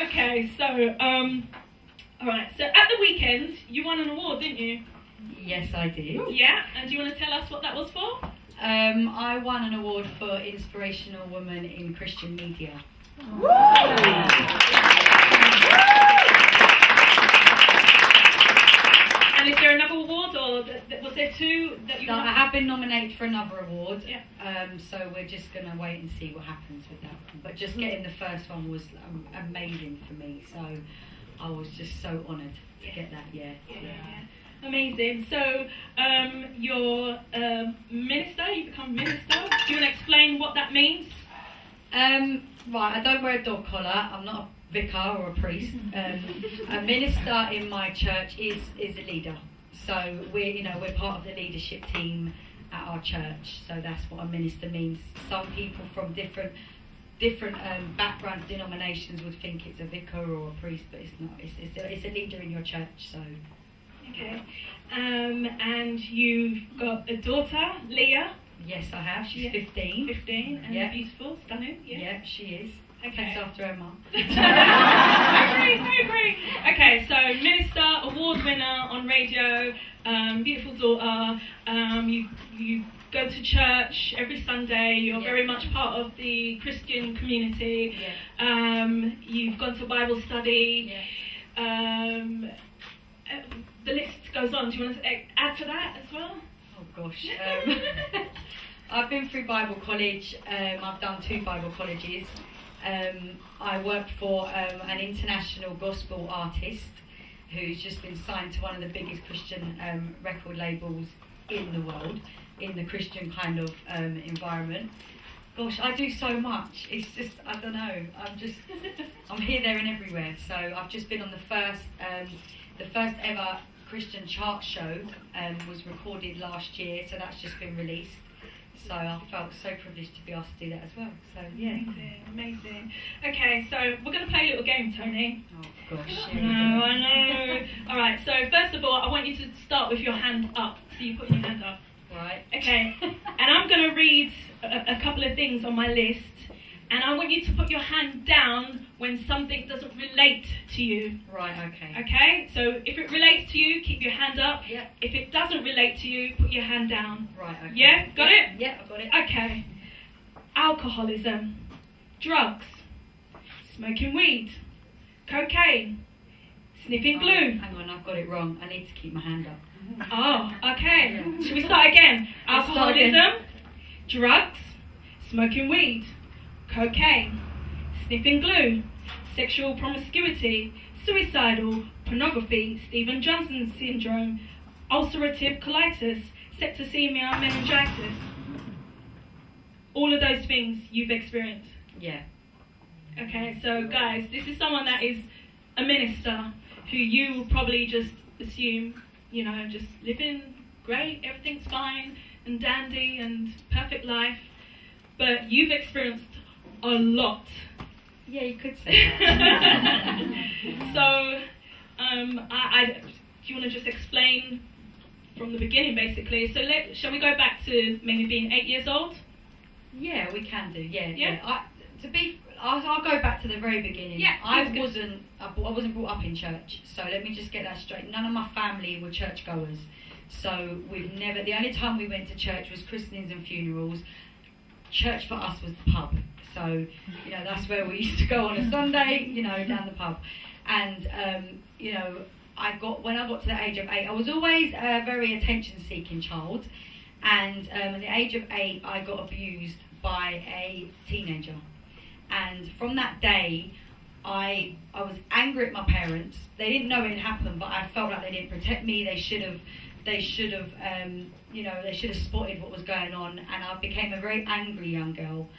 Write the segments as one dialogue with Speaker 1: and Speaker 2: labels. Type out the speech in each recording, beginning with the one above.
Speaker 1: Okay, so, alright, so at the weekend, you won an award, didn't you?
Speaker 2: Yes, I did.
Speaker 1: Yeah, and do you want to tell us what that was for?
Speaker 2: I won an award for Inspirational Woman in Christian Media.
Speaker 1: And is there another award, or was there two that you won?
Speaker 2: I have been nominated for another award,
Speaker 1: Yeah.
Speaker 2: so we're just going to wait and see what happens with that one. But just getting the first one was amazing for me, so I was just so honoured to get that, yeah.
Speaker 1: Amazing. So, you're a minister, you become minister. Do you want to explain what that means?
Speaker 2: Right, I don't wear a dog collar. I'm not a vicar or a priest. A minister in my church is a leader. So we're part of the leadership team at our church. So that's what a minister means. Some people from different backgrounds, denominations would think it's a vicar or a priest, but it's not. It's a leader in your church. So.
Speaker 1: Okay. And you've got a daughter, Leah.
Speaker 2: Yes, I have. She's 15.
Speaker 1: 15, and beautiful, stunning.
Speaker 2: Yeah, she is.
Speaker 1: Okay.
Speaker 2: Takes after her mum.
Speaker 1: I agree. Okay, so minister, award winner on radio, beautiful daughter. You go to church every Sunday. You're very much part of the Christian community.
Speaker 2: Yeah.
Speaker 1: You've gone to Bible study.
Speaker 2: Yeah.
Speaker 1: The list goes on. Do you want to add to that as well?
Speaker 2: Oh gosh. I've been through Bible college. I've done 2 Bible colleges. I worked for an international gospel artist who's just been signed to one of the biggest Christian record labels in the world, in the Christian kind of environment. Gosh, I do so much. It's just, I don't know. I'm here, there, and everywhere. So I've just been on the first ever Christian chart show. Was recorded last year, so that's just been released. So I felt so privileged to be asked to do that as well. So yeah.
Speaker 1: Amazing. Okay, so we're going to play a little game, Toni.
Speaker 2: Oh gosh.
Speaker 1: I know. All right. So first of all, I want you to start with your hand up. So you put your hand up.
Speaker 2: Right.
Speaker 1: Okay. And I'm going to read a couple of things on my list, and I want you to put your hand down when something doesn't relate to you.
Speaker 2: Right. Okay.
Speaker 1: Okay. So if it relates to you, keep your hand up.
Speaker 2: Yeah.
Speaker 1: If it doesn't relate to you, put your hand down.
Speaker 2: Right. Okay.
Speaker 1: Yeah. Got it?
Speaker 2: Yeah, I've got it.
Speaker 1: Okay. Alcoholism, drugs, smoking weed, cocaine, sniffing glue.
Speaker 2: Hang on, I've got it wrong. I need to keep my hand up.
Speaker 1: Oh, okay. Yeah. Should we start again? Alcoholism, drugs, smoking weed, cocaine, sniffing glue, sexual promiscuity, suicidal, pornography, Stephen Johnson syndrome, ulcerative colitis, septicemia, meningitis. All of those things you've experienced.
Speaker 2: Yeah.
Speaker 1: Okay, so guys, this is someone that is a minister who you will probably just assume, just living great, everything's fine and dandy and perfect life. But you've experienced a lot.
Speaker 2: Yeah, you could say that.
Speaker 1: So, do you want to just explain from the beginning, basically? So, shall we go back to maybe being 8 years old?
Speaker 2: Yeah, we can do. Yeah.
Speaker 1: Yeah.
Speaker 2: I'll go back to the very beginning.
Speaker 1: Yeah.
Speaker 2: I wasn't brought up in church, so let me just get that straight. None of my family were churchgoers, so the only time we went to church was christenings and funerals. Church for us was the pub, so that's where we used to go on a Sunday, down the pub. And when I got to the age of 8, I was always a very attention-seeking child, and at the age of 8, I got abused by a teenager. And from that day, I was angry at my parents. They didn't know it had happened, but I felt like they didn't protect me. They should have spotted what was going on. And I became a very angry young girl,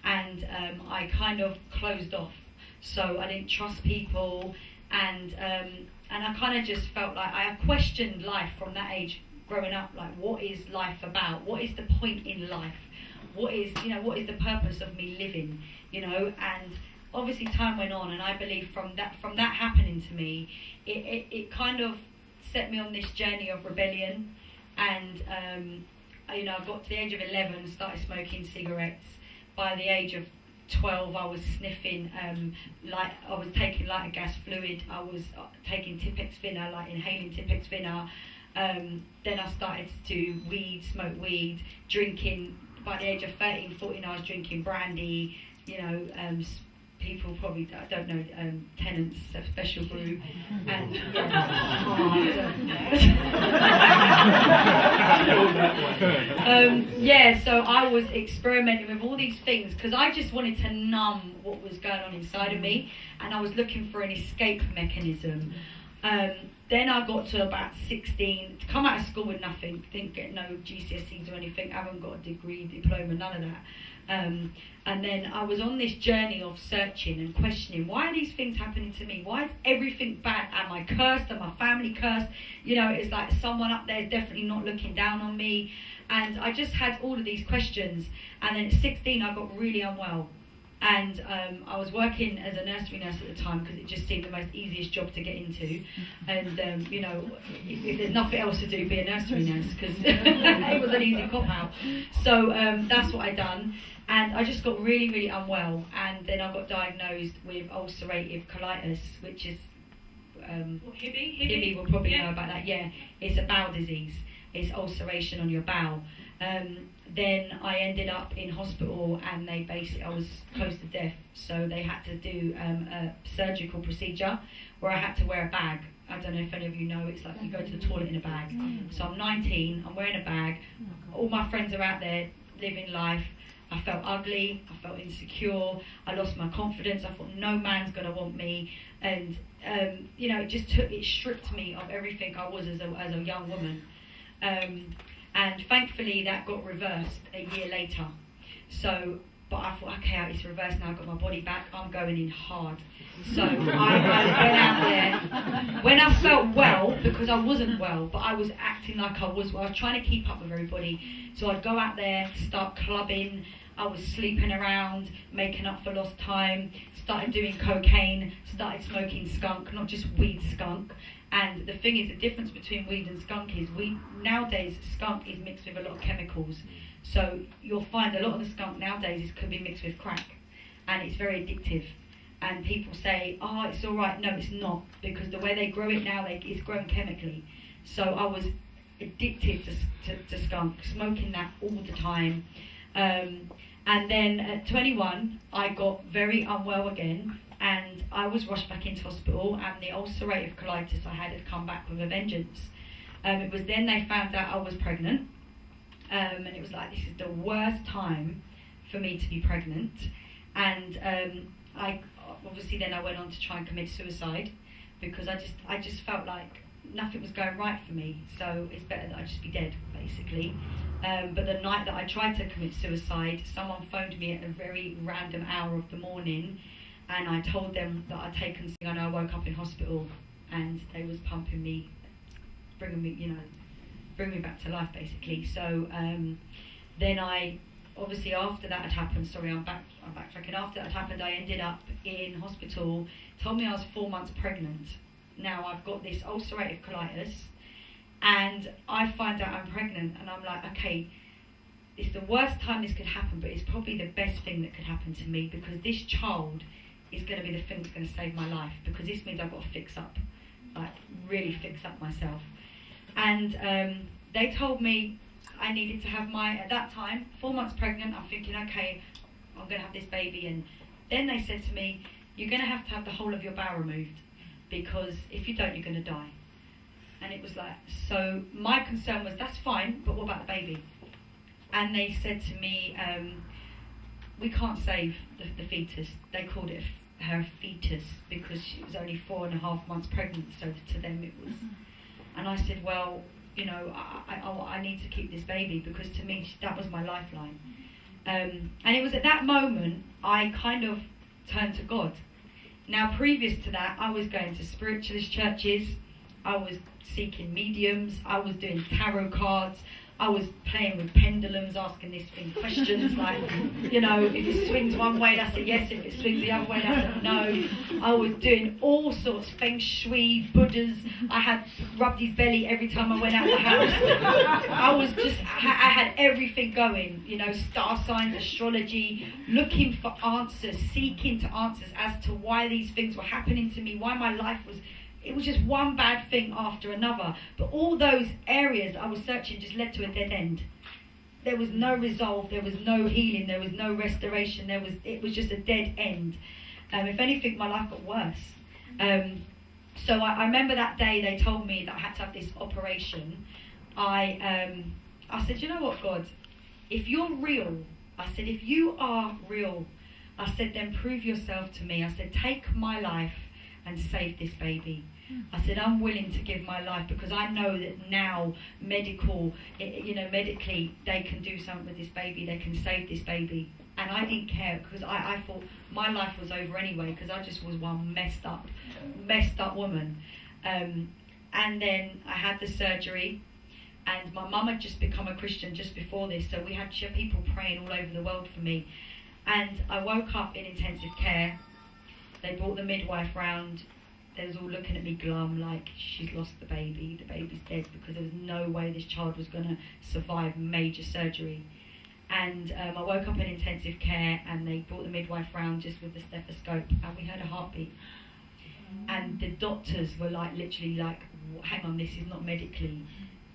Speaker 2: and I kind of closed off. So I didn't trust people, and I kind of just felt like I questioned life from that age, growing up. Like, what is life about? What is the point in life? What is the purpose of me living? And obviously time went on, and I believe from that happening to me, it kind of set me on this journey of rebellion. And I got to the age of 11, started smoking cigarettes. By the age of 12, I was sniffing, I was taking lighter gas fluid, I was taking Tipex Thinner, like inhaling Tipex Thinner. Then I started to do weed, smoke weed, drinking. By the age of 13, 14, I was drinking brandy, people probably don't know, Tennant's special brew, and so I was experimenting with all these things because I just wanted to numb what was going on inside of me, and I was looking for an escape mechanism. Then I got to about 16, come out of school with nothing, didn't get no GCSEs or anything, haven't got a degree, diploma, none of that. And then I was on this journey of searching and questioning, why are these things happening to me? Why is everything bad? Am I cursed? Am my family cursed? It's like someone up there is definitely not looking down on me. And I just had all of these questions. And then at 16, I got really unwell. And I was working as a nursery nurse at the time because it just seemed the most easiest job to get into. And, if there's nothing else to do, be a nursery nurse because it was an easy cop-out. So that's what I done. And I just got really, really unwell. And then I got diagnosed with ulcerative colitis, which is... Hibby will probably know about that. Yeah, it's a bowel disease. It's ulceration on your bowel. Then I ended up in hospital and I was close to death, so they had to do a surgical procedure where I had to wear a bag. I don't know if any of you know, it's like you go to the toilet in a bag. So I'm 19, I'm wearing a bag, all my friends are out there living life. I felt ugly, I felt insecure, I lost my confidence, I thought no man's gonna want me, and it stripped me of everything I was as a young woman. And thankfully that got reversed a year later. But I thought, okay, it's reversed now, I've got my body back, I'm going in hard. So I went out there, when I felt well, because I wasn't well, but I was acting like I was well, I was trying to keep up with everybody. So I'd go out there, start clubbing, I was sleeping around, making up for lost time, started doing cocaine, started smoking skunk, not just weed skunk. And the thing is, the difference between weed and skunk is nowadays skunk is mixed with a lot of chemicals. So you'll find a lot of the skunk nowadays could be mixed with crack, and it's very addictive. And people say, oh, it's all right. No, it's not, because the way they grow it now, it's grown chemically. So I was addicted to skunk, smoking that all the time. And then at 21, I got very unwell again. And I was rushed back into hospital, and the ulcerative colitis I had come back with a vengeance. It was then they found out I was pregnant, and it was like, this is the worst time for me to be pregnant. And I went on to try and commit suicide because I just felt like nothing was going right for me. So it's better that I just be dead, basically. But the night that I tried to commit suicide, someone phoned me at a very random hour of the morning. And I told them that I'd taken something, and I woke up in hospital, and they was pumping me, bringing me back to life, basically. So then obviously after that had happened, I'm backtracking. After that had happened, I ended up in hospital. Told me I was 4 months pregnant. Now I've got this ulcerative colitis, and I find out I'm pregnant, and I'm like, okay, it's the worst time this could happen, but it's probably the best thing that could happen to me, because this child is going to be the thing that's going to save my life, because this means I've got to fix up, like really fix up myself. And they told me I needed to have at that time, 4 months pregnant, I'm thinking, okay, I'm going to have this baby. And then they said to me, you're going to have the whole of your bowel removed, because if you don't, you're going to die. And it was like, so my concern was, that's fine, but what about the baby? And they said to me, we can't save the fetus. They called it her fetus because she was only 4.5 months pregnant, so to them it was. And I said, well, I need to keep this baby, because to me that was my lifeline. And it was at that moment I kind of turned to God. Now previous to that, I was going to spiritualist churches, I was seeking mediums, I was doing tarot cards, I was playing with pendulums, asking this thing questions like, you know, if it swings one way, that's a yes. If it swings the other way, that's a no. I was doing all sorts, feng shui, Buddhas. I had rubbed his belly every time I went out of the house. I had everything going, you know, star signs, astrology, looking for answers, seeking to answers as to why these things were happening to me, why my life was. It was just one bad thing after another. But all those areas I was searching just led to a dead end. There was no resolve, there was no healing, there was no restoration, it was just a dead end. If anything, my life got worse. So I remember that day they told me that I had to have this operation. I said, you know what, God, if you're real, I said, if you are real, I said, then prove yourself to me. I said, take my life and save this baby. I said, I'm willing to give my life because I know that now medically they can do something with this baby, they can save this baby. And I didn't care because I thought my life was over anyway because I just was one messed up woman. And then I had the surgery, and my mum had just become a Christian just before this, so she had people praying all over the world for me. And I woke up in intensive care. They brought the midwife round. They was all looking at me glum, like she's lost the baby's dead, because there was no way this child was going to survive major surgery. And I woke up in intensive care, and they brought the midwife round just with the stethoscope, and we heard a heartbeat. And the doctors were like, literally like, hang on, this is not medically,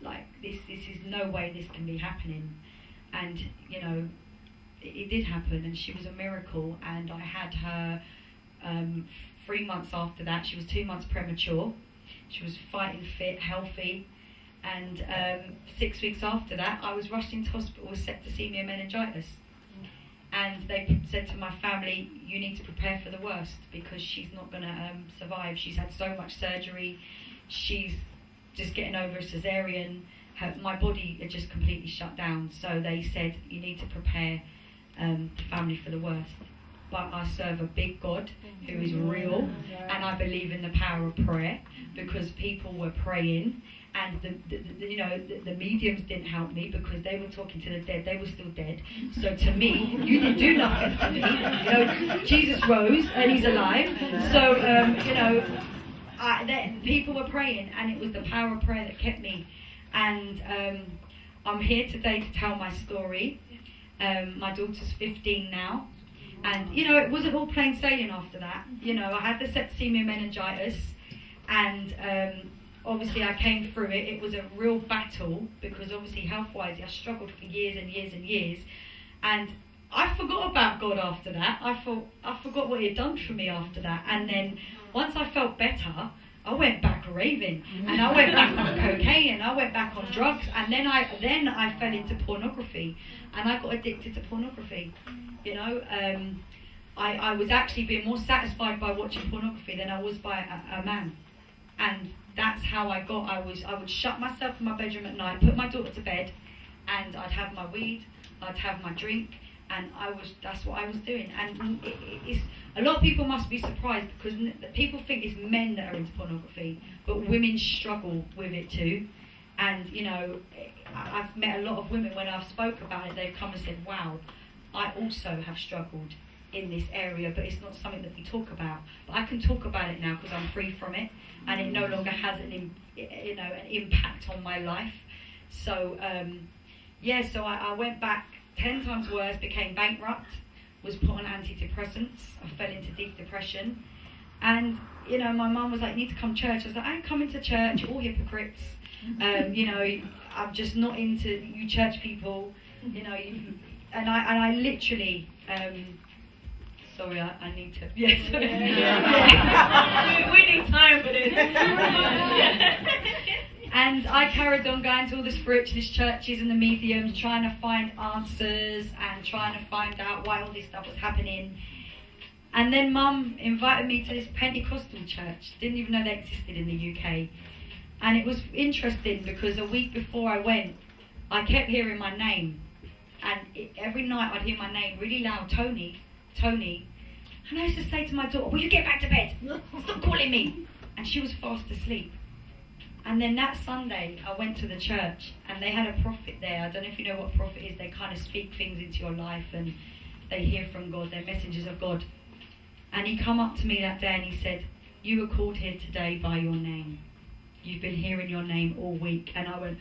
Speaker 2: like this is no way this can be happening. And you know, it did happen, and she was a miracle. And I had her 3 months after that. She was 2 months premature. She was fighting fit, healthy. And 6 weeks after that, I was rushed into hospital with septicemia meningitis. And they said to my family, you need to prepare for the worst because she's not going to survive. She's had so much surgery. She's just getting over a cesarean. My body had just completely shut down. So they said, you need to prepare the family for the worst. But I serve a big God who is real, and I believe in the power of prayer because people were praying, and the mediums didn't help me because they were talking to the dead. They were still dead. So to me, you didn't do nothing for me. You know, Jesus rose and he's alive. So people were praying, and it was the power of prayer that kept me. And I'm here today to tell my story. My daughter's 15 now. And, you know, it wasn't all plain sailing after that. You know, I had the septicemia meningitis, and obviously I came through it. It was a real battle because obviously health-wise I struggled for years and years and years. And I forgot about God after that. I forgot what he had done for me after that. And then once I felt better, I went back raving, and I went back on cocaine, and I went back on drugs, and then I fell into pornography, and I got addicted to pornography. You know, I was actually being more satisfied by watching pornography than I was by a man, and that's how I would shut myself in my bedroom at night, put my daughter to bed, and I'd have my weed, I'd have my drink, and that's what I was doing. And it's a lot of people must be surprised because people think it's men that are into pornography, but women struggle with it too. And you know, I've met a lot of women when I've spoke about it, they've come and said, wow, I also have struggled in this area, but it's not something that we talk about. But I can talk about it now because I'm free from it, and it no longer has an impact on my life. So so I went back 10 times worse, became bankrupt, was put on antidepressants. I fell into deep depression, and you know, my mum was like, "You need to come to church." I was like, "I ain't coming to church. All hypocrites. You know, I'm just not into you church people. You know." And I literally, sorry, I need to. Yes.
Speaker 1: We need time for this.
Speaker 2: And I carried on going to all the spiritualist churches and the mediums, trying to find answers and trying to find out why all this stuff was happening. And then Mum invited me to this Pentecostal church. Didn't even know they existed in the UK. And it was interesting because a week before I went, I kept hearing my name. And every night I'd hear my name really loud, Toni, Toni. And I used to say to my daughter, will you get back to bed? Stop calling me. And she was fast asleep. And then that Sunday, I went to the church, and they had a prophet there. I don't know if you know what prophet is. They kind of speak things into your life, and they hear from God. They're messengers of God. And he come up to me that day, and he said, "You were called here today by your name. You've been hearing your name all week." And I went,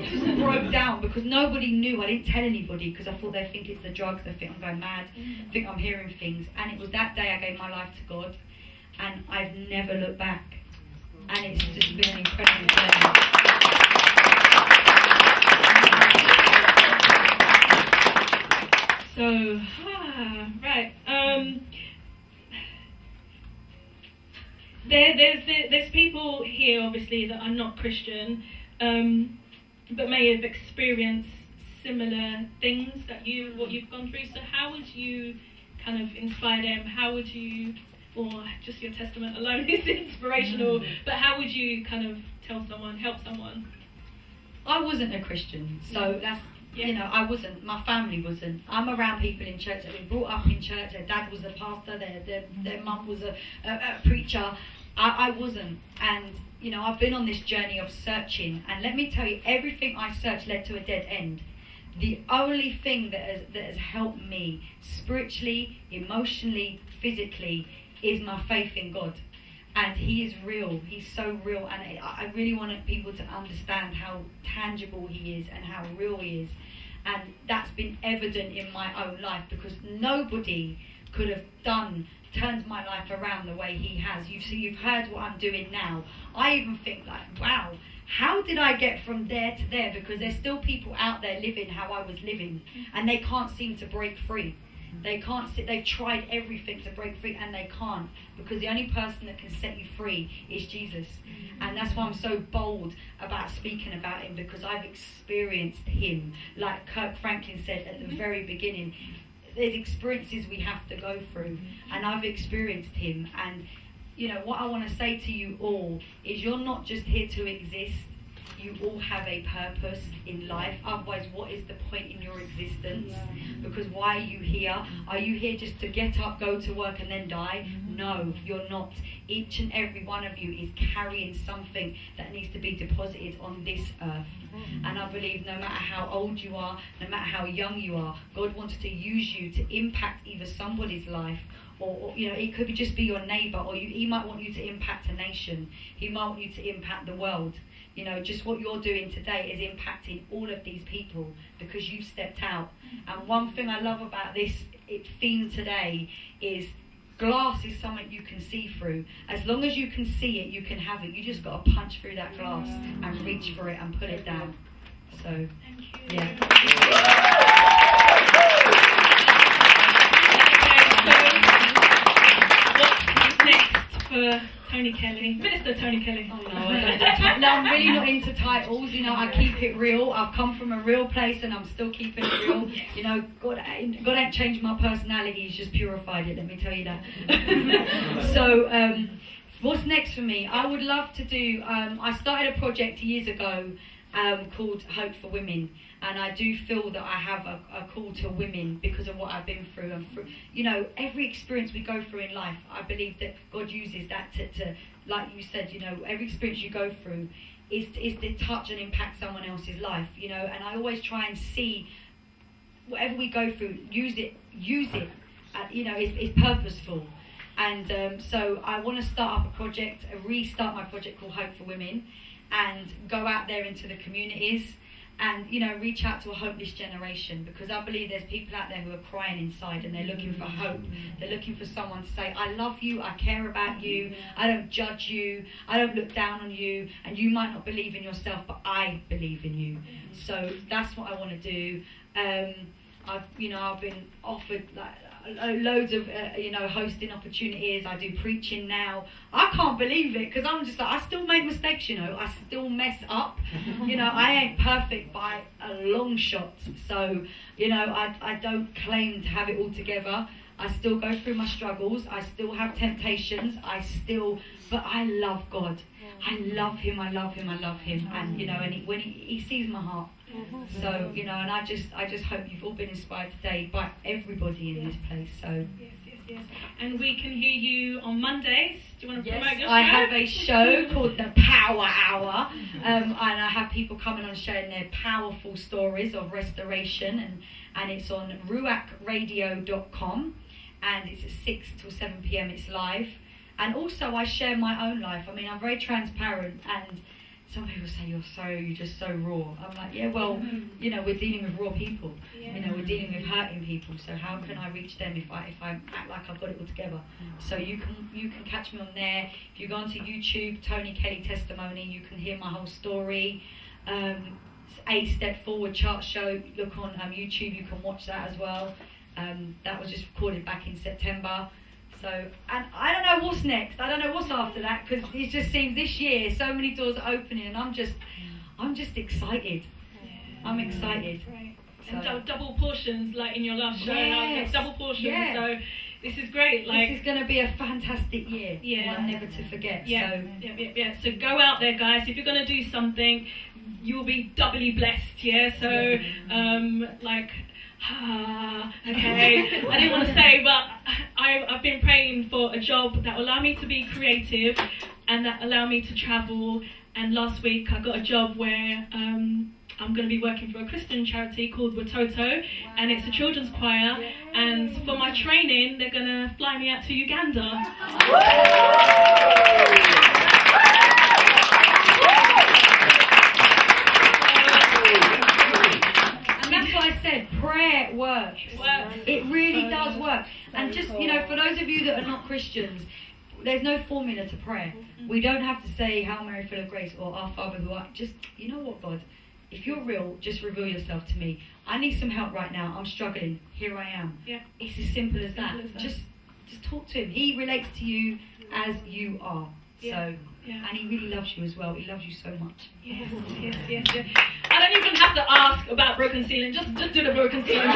Speaker 2: just broke down, because nobody knew. I didn't tell anybody, because I thought they think it's the drugs, they think I'm going mad, think I'm hearing things. And it was that day I gave my life to God, and I've never looked back. And it's just been an incredible journey.
Speaker 1: So, right. There's people here, obviously, that are not Christian, but may have experienced similar things that what you've gone through. So how would you kind of inspire them? How would you, or just your testament alone is inspirational, but how would you kind of help someone?
Speaker 2: I wasn't a Christian, so that's, you know, I wasn't. My family wasn't. I'm around people in church that have been brought up in church. Their dad was a pastor, their mum was a preacher. I wasn't. And, you know, I've been on this journey of searching, and let me tell you, everything I searched led to a dead end. The only thing that has helped me spiritually, emotionally, physically is my faith in God. And he is real. He's so real. And I really wanted people to understand how tangible he is and how real he is. And that's been evident in my own life, because nobody could have turned my life around the way he has. You've heard what I'm doing now. I even think like, wow, how did I get from there to there? Because there's still people out there living how I was living, and they can't seem to break free. They've tried everything to break free, and they can't, because the only person that can set you free is Jesus. And that's why I'm so bold about speaking about him, because I've experienced him. Like Kirk Franklin said at the very beginning, there's experiences we have to go through, and I've experienced him. And you know what I want to say to you all is, you're not just here to exist. You all have a purpose in life. Otherwise, what is the point in your existence? Because why are you here? Are you here just to get up, go to work, and then die? No, you're not. Each and every one of you is carrying something that needs to be deposited on this earth. And I believe no matter how old you are, no matter how young you are, God wants to use you to impact either somebody's life, or you know, it could just be your neighbour, or he might want you to impact a nation. He might want you to impact the world. You know, just what you're doing today is impacting all of these people, because you've stepped out. And one thing I love about this theme today is, glass is something you can see through. As long as you can see it, you can have it. You just got to punch through that glass and reach for it and pull it down. So,
Speaker 1: thank you.
Speaker 2: Yeah.
Speaker 1: What's next for Toni Kelly? Minister Toni Kelly.
Speaker 2: Oh no, no, I'm really not into titles. You know, I keep it real. I've come from a real place, and I'm still keeping it real. You know, God ain't changed my personality. He's just purified it. Let me tell you that. So, what's next for me? I would love to do. I started a project years ago called Hope for Women. And I do feel that I have a call to women because of what I've been through. And you know, every experience we go through in life, I believe that God uses that to like you said, you know, every experience you go through is to touch and impact someone else's life, you know. And I always try and see whatever we go through, use it, you know, it's purposeful. And so I want to start up restart my project called Hope for Women, and go out there into the communities, and, you know, reach out to a hopeless generation, because I believe there's people out there who are crying inside, and they're looking for hope. They're looking for someone to say, I love you, I care about you, I don't judge you, I don't look down on you, and you might not believe in yourself, but I believe in you. So that's what I want to do. I've been offered loads of hosting opportunities. I do preaching now. I can't believe it, because I'm just like, I still make mistakes, you know, I still mess up. You know, I ain't perfect by a long shot. So, you know, I don't claim to have it all together. I still go through my struggles. I still have temptations. But I love God. I love him. And, you know, and when he sees my heart. So, you know, and I just hope you've all been inspired today by everybody in this place. So,
Speaker 1: yes. And we can hear you on Mondays. Do you want to promote your show?
Speaker 2: I have a show called The Power Hour, and I have people coming on sharing their powerful stories of restoration, and it's on ruackradio.com, and it's at 6 till 7 p.m. It's live. And also I share my own life. I mean, I'm very transparent, and some people say you're just so raw. I'm like, yeah, well, you know, we're dealing with raw people.
Speaker 1: Yeah.
Speaker 2: You know, we're dealing with hurting people. So how can I reach them if I act like I've got it all together? So you can catch me on there. If you go onto YouTube, Toni Kelly Testimony, you can hear my whole story. It's 8 Step Forward chart show. Look on YouTube, you can watch that as well. That was just recorded back in September. So, and I don't know what's next. I don't know what's after that, because it just seems this year so many doors are opening, and I'm just excited.
Speaker 1: Yeah.
Speaker 2: I'm excited.
Speaker 1: Right.
Speaker 2: So.
Speaker 1: And double portions, like in your last show.
Speaker 2: Yes.
Speaker 1: Like double portions.
Speaker 2: Yeah.
Speaker 1: So this is great. Like,
Speaker 2: this is going to be a fantastic year.
Speaker 1: Yeah.
Speaker 2: One never to forget.
Speaker 1: Yeah.
Speaker 2: So.
Speaker 1: Yeah. So go out there, guys. If you're going to do something, you'll be doubly blessed. Yeah. So okay. I didn't want to say, but I've been praying for a job that will allow me to be creative and that allow me to travel. And last week I got a job where I'm going to be working for a Christian charity called Watoto, and it's a children's choir. And for my training, they're going to fly me out to Uganda.
Speaker 2: That's what I said, prayer works. It really does work. And just, you know, for those of you that are not Christians, there's no formula to prayer. We don't have to say, Hail Mary, full of grace, or Our Father who art. Just, you know what, God? If you're real, just reveal yourself to me. I need some help right now. I'm struggling. Here I am.
Speaker 1: Yeah.
Speaker 2: It's as simple as that. Just talk to him. He relates to you as you are. So, and he really loves you as well. He loves you so much.
Speaker 1: Yes. I don't even have to ask about broken ceiling. Just do the broken ceiling.